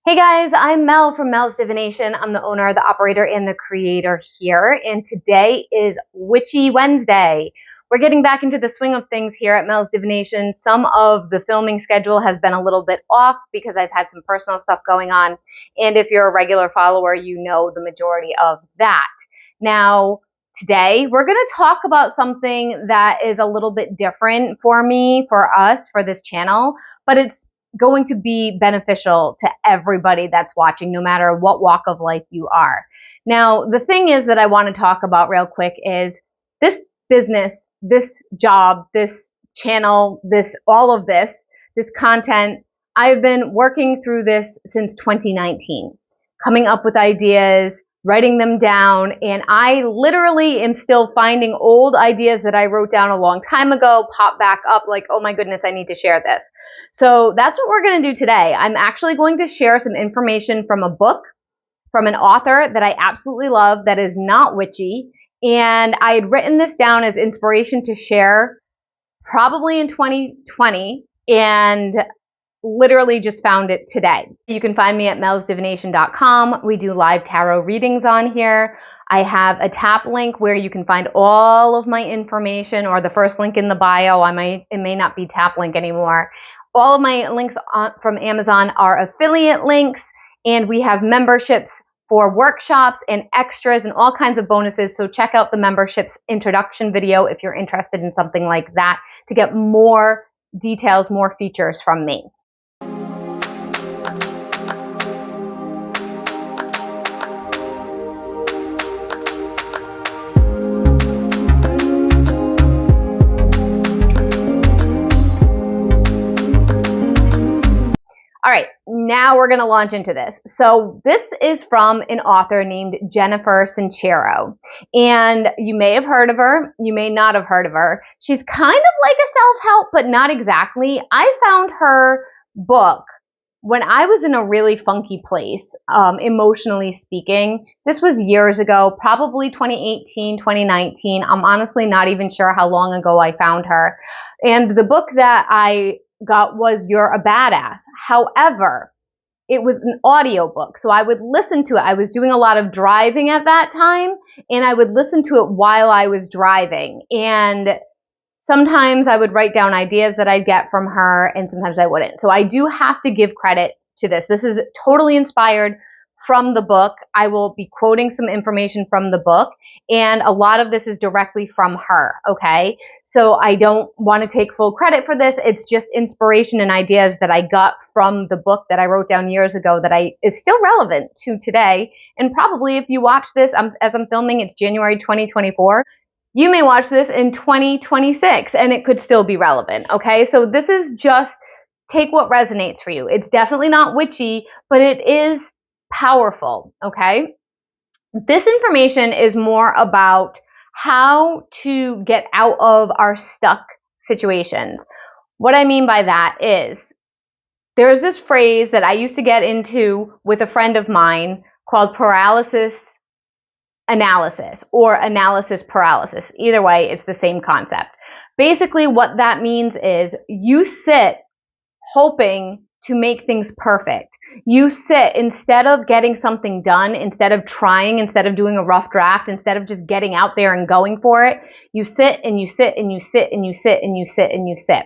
Hey guys, I'm Mel from Mel's Divination. I'm the owner, the operator, and the creator here. And today is Witchy Wednesday. We're getting back into the swing of things here at Mel's Divination. Some of the filming schedule has been a little bit off because I've had some personal stuff going on. And if you're a regular follower, you know the majority of that. Now, today we're going to talk about something that is a little bit different for me, for us, for this channel, but it's going to be beneficial to everybody that's watching, no matter what walk of life you are. Now, the thing is that I want to talk about real quick is this business, this job, this channel, all of this content. I've been working through this since 2019, coming up with ideas, writing them down, and I literally am still finding old ideas that I wrote down a long time ago, pop back up like, oh my goodness, I need to share this. So that's what we're going to do today. I'm actually going to share some information from a book, from an author that I absolutely love that is not witchy, and I had written this down as inspiration to share probably in 2020, and literally just found it today. You can find me at melsdivination.com. We do live tarot readings on here. I have a tap link where you can find all of my information, or the first link in the bio. It may not be tap link anymore. All of my links from Amazon are affiliate links, and we have memberships for workshops and extras and all kinds of bonuses. So check out the memberships introduction video if you're interested in something like that to get more details, more features from me. All right, now we're going to launch into this. So this is from an author named Jennifer Sincero, and you may have heard of her, you may not have heard of her. She's kind of like a self-help, but not exactly. I found her book when I was in a really funky place, emotionally speaking. This was years ago, probably 2018, 2019. I'm honestly not even sure how long ago I found her. And the book that I got was You're a Badass. However, it was an audiobook, so I would listen to it. I was doing a lot of driving at that time, and I would listen to it while I was driving. And sometimes I would write down ideas that I'd get from her, and sometimes I wouldn't. So I do have to give credit to this. This is totally inspired from the book. I will be quoting some information from the book, and a lot of this is directly from her, okay? So I don't want to take full credit for this. It's just inspiration and ideas that I got from the book that I wrote down years ago that is still relevant to today. And probably if you watch this, as I'm filming, it's January 2024. You may watch this in 2026 and it could still be relevant, okay? So this is just take what resonates for you. It's definitely not witchy, but it is powerful, okay? This information is more about how to get out of our stuck situations. What I mean by that is there's this phrase that I used to get into with a friend of mine called paralysis analysis or analysis paralysis. Either way, it's the same concept. Basically, what that means is you sit hoping to make things perfect. You sit, instead of getting something done, instead of trying, instead of doing a rough draft, instead of just getting out there and going for it, you sit and you sit and you sit and you sit and you sit and you sit.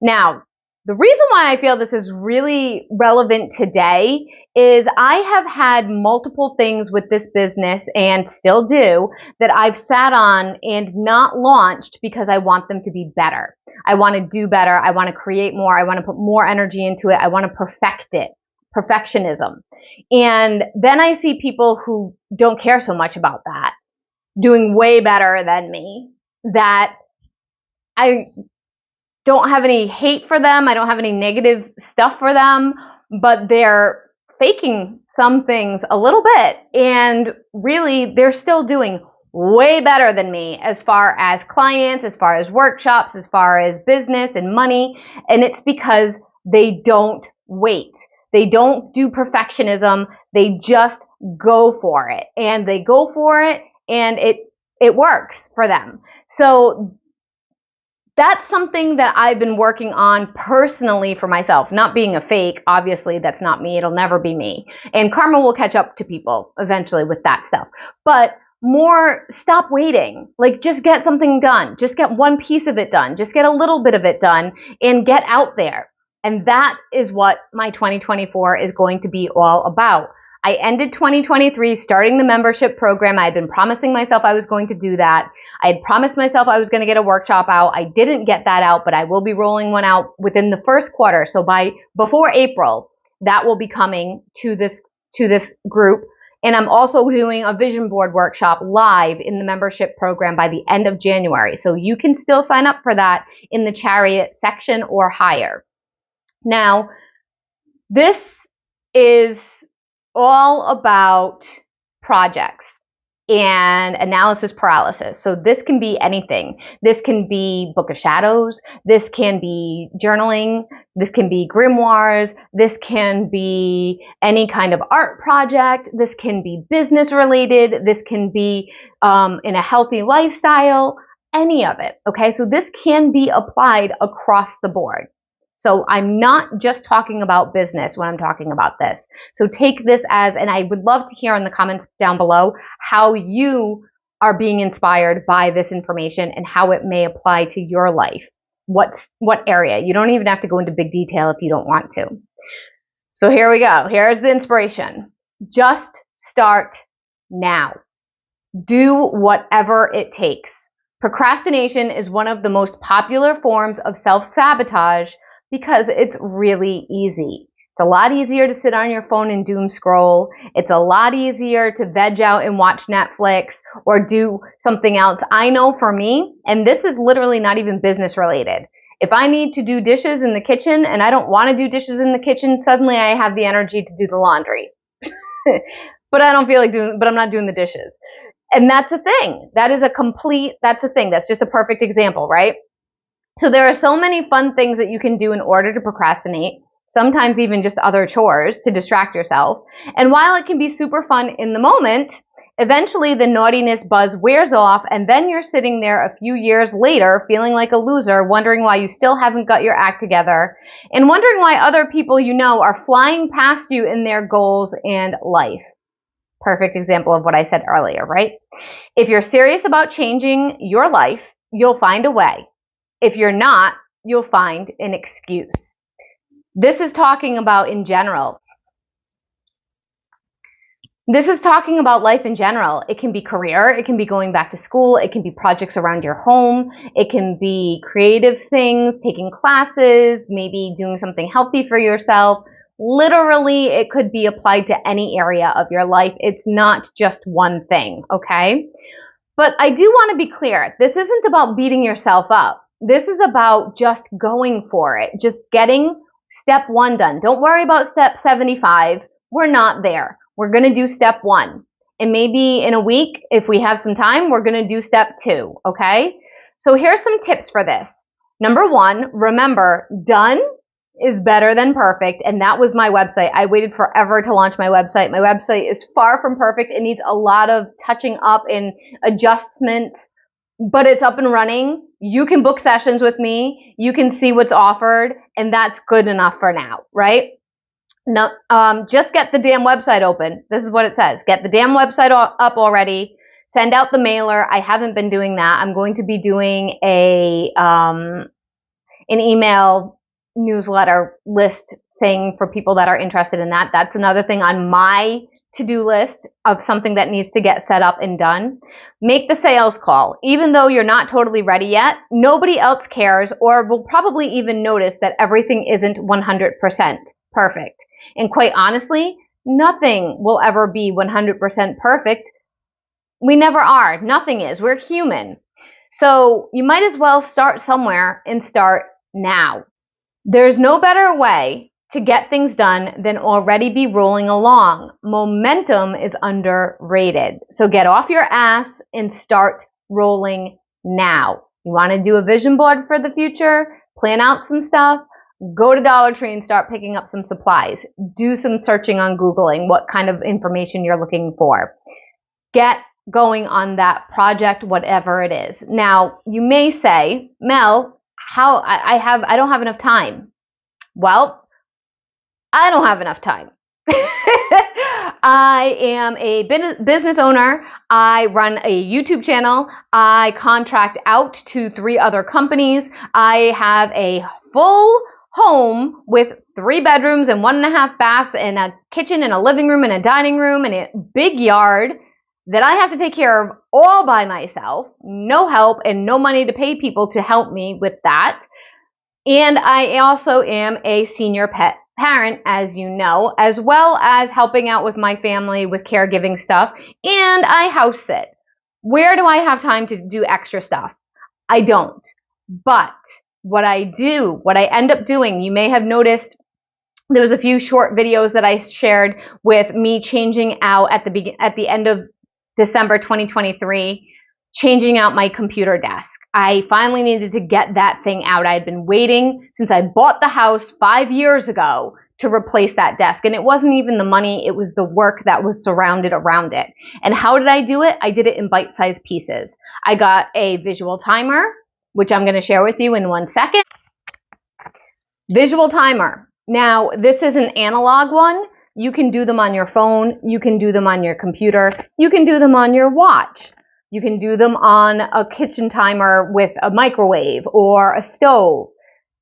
Now, the reason why I feel this is really relevant today is I have had multiple things with this business, and still do, that I've sat on and not launched because I want them to be better. I want to do better. I want to create more. I want to put more energy into it. I want to perfect it. Perfectionism. And then I see people who don't care so much about that, doing way better than me, that I don't have any hate for them. I don't have any negative stuff for them, but they're faking some things a little bit. And really, they're still doing way better than me as far as clients, as far as workshops, as far as business and money. And it's because they don't wait. They don't do perfectionism. They just go for it. And they go for it, and it works for them. So that's something that I've been working on personally for myself. Not being a fake, obviously, that's not me. It'll never be me. And karma will catch up to people eventually with that stuff. But more, stop waiting. Like, just get something done. Just get one piece of it done. Just get a little bit of it done and get out there. And that is what my 2024 is going to be all about. I ended 2023 starting the membership program. I had been promising myself I was going to do that. I had promised myself I was going to get a workshop out. I didn't get that out, but I will be rolling one out within the first quarter. So before April, that will be coming to this group. And I'm also doing a vision board workshop live in the membership program by the end of January. So you can still sign up for that in the Chariot section or higher. Now, this is all about projects and analysis paralysis. So this can be anything. This can be Book of Shadows. This can be journaling. This can be grimoires. This can be any kind of art project. This can be business related. This can be in a healthy lifestyle, any of it. Okay, so this can be applied across the board. So I'm not just talking about business when I'm talking about this. So take this as, and I would love to hear in the comments down below how you are being inspired by this information and how it may apply to your life. What area? You don't even have to go into big detail if you don't want to. So here we go. Here's the inspiration. Just start now. Do whatever it takes. Procrastination is one of the most popular forms of self-sabotage because it's really easy. It's a lot easier to sit on your phone and doom scroll. It's a lot easier to veg out and watch Netflix or do something else. I know for me, and this is literally not even business related. If I need to do dishes in the kitchen and I don't want to do dishes in the kitchen, suddenly I have the energy to do the laundry. But I don't feel like doing, but I'm not doing the dishes. And that's a thing. That's a thing. That's just a perfect example, right? So there are so many fun things that you can do in order to procrastinate, sometimes even just other chores to distract yourself. And while it can be super fun in the moment, eventually the naughtiness buzz wears off and then you're sitting there a few years later feeling like a loser, wondering why you still haven't got your act together and wondering why other people you know are flying past you in their goals and life. Perfect example of what I said earlier, right? If you're serious about changing your life, you'll find a way. If you're not, you'll find an excuse. This is talking about in general. This is talking about life in general. It can be career. It can be going back to school. It can be projects around your home. It can be creative things, taking classes, maybe doing something healthy for yourself. Literally, it could be applied to any area of your life. It's not just one thing, okay? But I do want to be clear. This isn't about beating yourself up. This is about just going for it, just getting step 1 done. Don't worry about step 75. We're not there. We're going to do step 1. And maybe in a week, if we have some time, we're going to do step 2, okay? So here's some tips for this. Number 1, remember, done is better than perfect. And that was my website. I waited forever to launch my website. My website is far from perfect. It needs a lot of touching up and adjustments, but it's up and running. You can book sessions with me. You can see what's offered, and that's good enough for now, right? No, just get the damn website open. This is what it says. Get the damn website up already. Send out the mailer. I haven't been doing that. I'm going to be doing an email newsletter list thing for people that are interested in that. That's another thing on my to-do list of something that needs to get set up and done. Make the sales call. Even though you're not totally ready yet, nobody else cares or will probably even notice that everything isn't 100% perfect. And quite honestly, nothing will ever be 100% perfect. We never are. Nothing is. We're human. So you might as well start somewhere and start now. There's no better way to get things done than already be rolling along. Momentum is underrated. So get off your ass and start rolling now. You want to do a vision board for the future? Plan out some stuff? Go to Dollar Tree and start picking up some supplies. Do some searching on Googling what kind of information you're looking for. Get going on that project, whatever it is. Now, you may say, Mel, I don't have enough time. Well, I don't have enough time. I am a business owner. I run a YouTube channel. I contract out to 3 other companies. I have a full home with 3 bedrooms and 1.5 baths and a kitchen and a living room and a dining room and a big yard that I have to take care of all by myself. No help and no money to pay people to help me with that. And I also am a senior pet parent, as you know, as well as helping out with my family with caregiving stuff, and I house sit. Where do I have time to do extra stuff? I don't. But what I end up doing, you may have noticed there was a few short videos that I shared with me changing out at the end of December 2023, changing out my computer desk. I finally needed to get that thing out. I had been waiting since I bought the house 5 years ago to replace that desk. And it wasn't even the money, it was the work that was surrounded around it. And how did I do it? I did it in bite-sized pieces. I got a visual timer, which I'm going to share with you in 1 second. Visual timer. Now, this is an analog one. You can do them on your phone. You can do them on your computer. You can do them on your watch. You can do them on a kitchen timer with a microwave or a stove.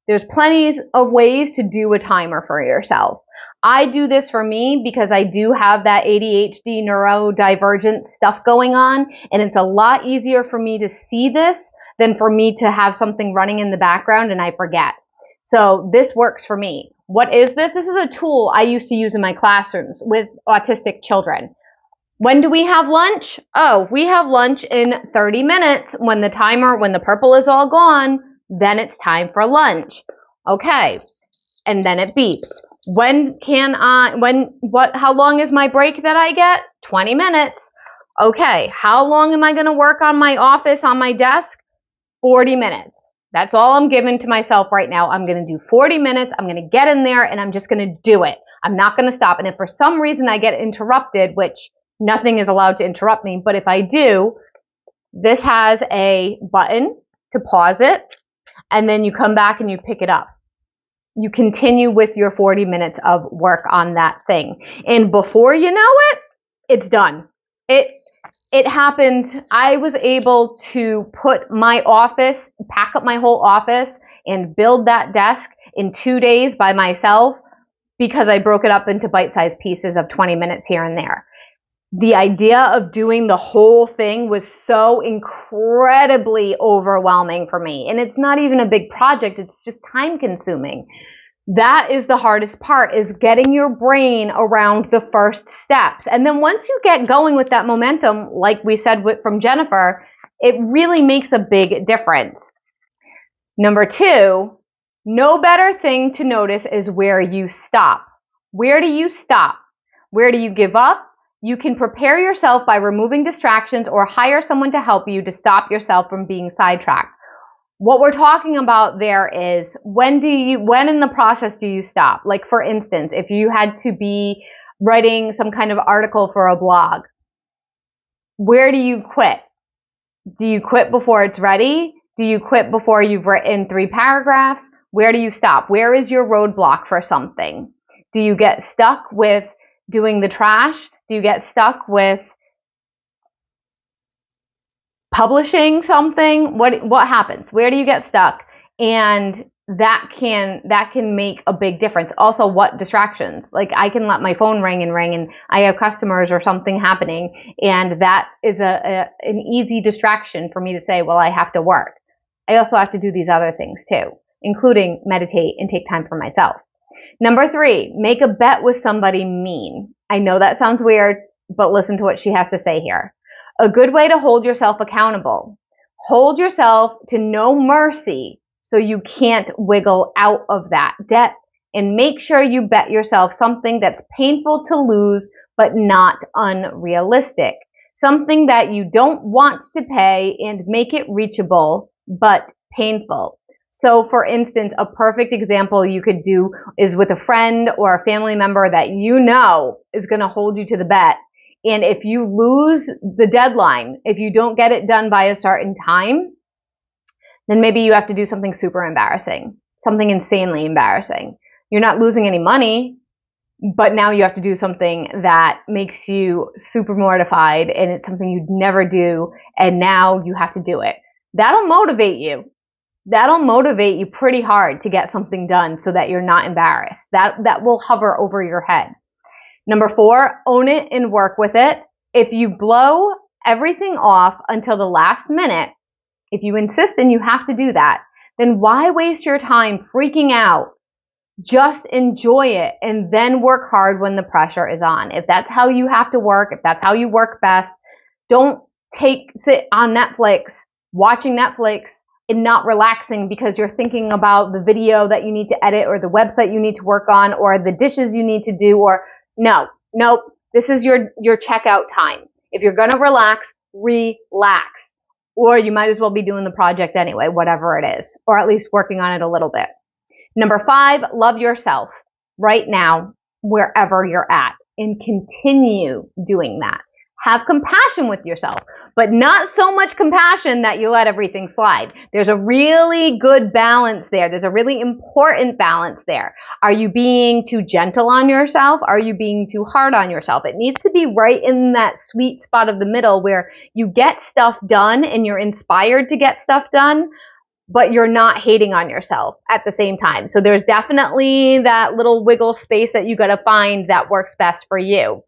There's plenty of ways to do a timer for yourself. I do this for me because I do have that ADHD neurodivergent stuff going on, and it's a lot easier for me to see this than for me to have something running in the background and I forget. So this works for me. What is this? This is a tool I used to use in my classrooms with autistic children. When do we have lunch? Oh, we have lunch in 30 minutes. When the purple is all gone, then it's time for lunch. Okay. And then it beeps. How long is my break that I get? 20 minutes. Okay. How long am I going to work on my office, on my desk? 40 minutes. That's all I'm giving to myself right now. I'm going to do 40 minutes. I'm going to get in there and I'm just going to do it. I'm not going to stop. And if for some reason I get interrupted, which nothing is allowed to interrupt me, but if I do, this has a button to pause it, and then you come back and you pick it up. You continue with your 40 minutes of work on that thing. And before you know it, it's done. It happened. I was able to put my office, pack up my whole office, and build that desk in 2 days by myself because I broke it up into bite-sized pieces of 20 minutes here and there. The idea of doing the whole thing was so incredibly overwhelming for me. And it's not even a big project. It's just time consuming. That is the hardest part, is getting your brain around the first steps. And then once you get going with that momentum, like we said from Jennifer, it really makes a big difference. Number 2, no better thing to notice is where you stop. Where do you stop? Where do you give up? You can prepare yourself by removing distractions or hire someone to help you to stop yourself from being sidetracked. What we're talking about there is when in the process do you stop? Like, for instance, if you had to be writing some kind of article for a blog, where do you quit? Do you quit before it's ready? Do you quit before you've written 3 paragraphs? Where do you stop? Where is your roadblock for something? Do you get stuck with doing the trash? Do you get stuck with publishing something? What happens? Where do you get stuck? And that can make a big difference. Also, what distractions? Like, I can let my phone ring and I have customers or something happening, and that is an easy distraction for me to say, well, I have to work. I also have to do these other things too, including meditate and take time for myself. Number 3, make a bet with somebody mean. I know that sounds weird, but listen to what she has to say here. A good way to hold yourself accountable. Hold yourself to no mercy so you can't wiggle out of that debt, and make sure you bet yourself something that's painful to lose but not unrealistic. Something that you don't want to pay, and make it reachable but painful. So, for instance, a perfect example you could do is with a friend or a family member that you know is going to hold you to the bet. And if you lose the deadline, if you don't get it done by a certain time, then maybe you have to do something super embarrassing, something insanely embarrassing. You're not losing any money, but now you have to do something that makes you super mortified, and it's something you'd never do, and now you have to do it. That'll motivate you. That'll motivate you pretty hard to get something done so that you're not embarrassed. That will hover over your head. Number 4, own it and work with it. If you blow everything off until the last minute, if you insist and you have to do that, then why waste your time freaking out? Just enjoy it and then work hard when the pressure is on. If that's how you have to work, if that's how you work best, don't sit on Netflix, watching Netflix and not relaxing because you're thinking about the video that you need to edit or the website you need to work on or the dishes you need to do or nope. This is your checkout time. If you're going to relax, relax. Or you might as well be doing the project anyway, whatever it is, or at least working on it a little bit. Number 5, love yourself right now, wherever you're at, and continue doing that. Have compassion with yourself, but not so much compassion that you let everything slide. There's a really good balance there. There's a really important balance there. Are you being too gentle on yourself? Are you being too hard on yourself? It needs to be right in that sweet spot of the middle where you get stuff done and you're inspired to get stuff done, but you're not hating on yourself at the same time. So there's definitely that little wiggle space that you got to find that works best for you.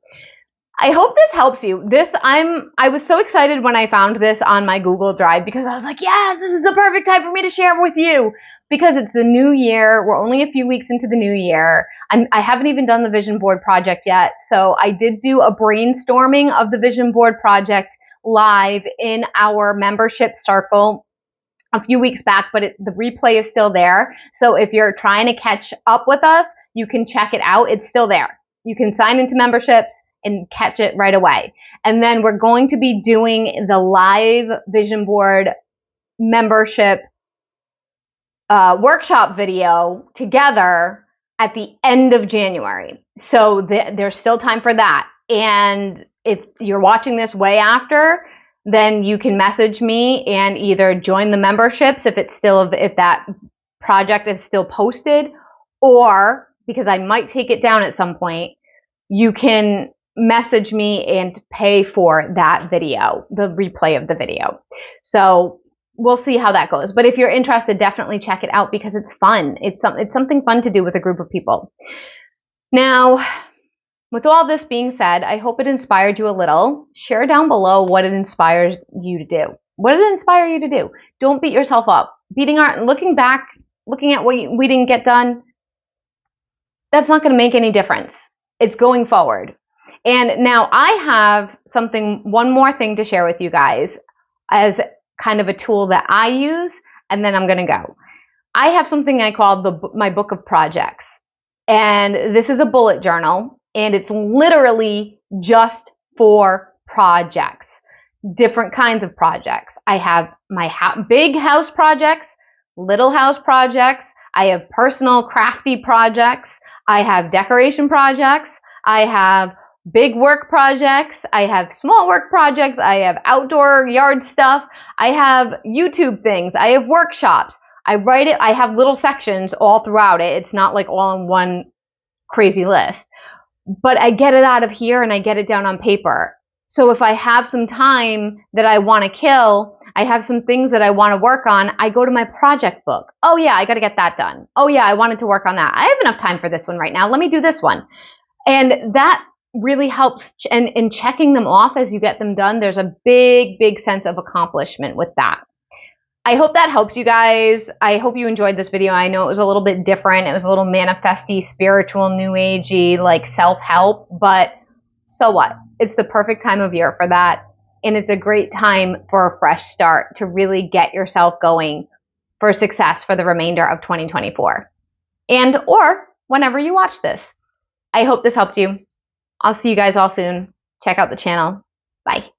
I hope this helps you. I was so excited when I found this on my Google Drive because I was like, yes, this is the perfect time for me to share with you because it's the new year. We're only a few weeks into the new year. I haven't even done the vision board project yet. So I did do a brainstorming of the vision board project live in our membership circle a few weeks back, but the replay is still there. So if you're trying to catch up with us, you can check it out. It's still there. You can sign into memberships and catch it right away. And then we're going to be doing the live vision board membership workshop video together at the end of January. So there's still time for that. And if you're watching this way after, then you can message me and either join the memberships if that project is still posted, or because I might take it down at some point, you can message me and pay for that video, the replay of the video. So we'll see how that goes. But if you're interested, definitely check it out because it's fun. It's something fun to do with a group of people. Now, with all this being said, I hope it inspired you a little. Share down below what it inspires you to do. What did it inspire you to do? Don't beat yourself up. Looking back, looking at what we didn't get done, that's not going to make any difference. It's going forward. And now I have one more thing to share with you guys as kind of a tool that I use, and then I'm going to go. I have something I call my book of projects. And this is a bullet journal, and it's literally just for projects, different kinds of projects. I have my big house projects, little house projects. I have personal crafty projects. I have decoration projects. I have big work projects. I have small work projects. I have outdoor yard stuff. I have YouTube things. I have workshops. I write it. I have little sections all throughout it. It's not like all in one crazy list, but I get it out of here and I get it down on paper. So if I have some time that I want to kill, I have some things that I want to work on, I go to my project book. Oh yeah, I got to get that done. Oh yeah, I wanted to work on that. I have enough time for this one right now. Let me do this one. And that really helps in checking them off as you get them done. There's a big sense of accomplishment with that. I hope that helps you guys. I hope you enjoyed this video. I know it was a little bit different. It was a little manifesty, spiritual, new agey, like self-help, but so what? It's the perfect time of year for that. And it's a great time for a fresh start to really get yourself going for success for the remainder of 2024 or whenever you watch this. I hope this helped you. I'll see you guys all soon. Check out the channel. Bye.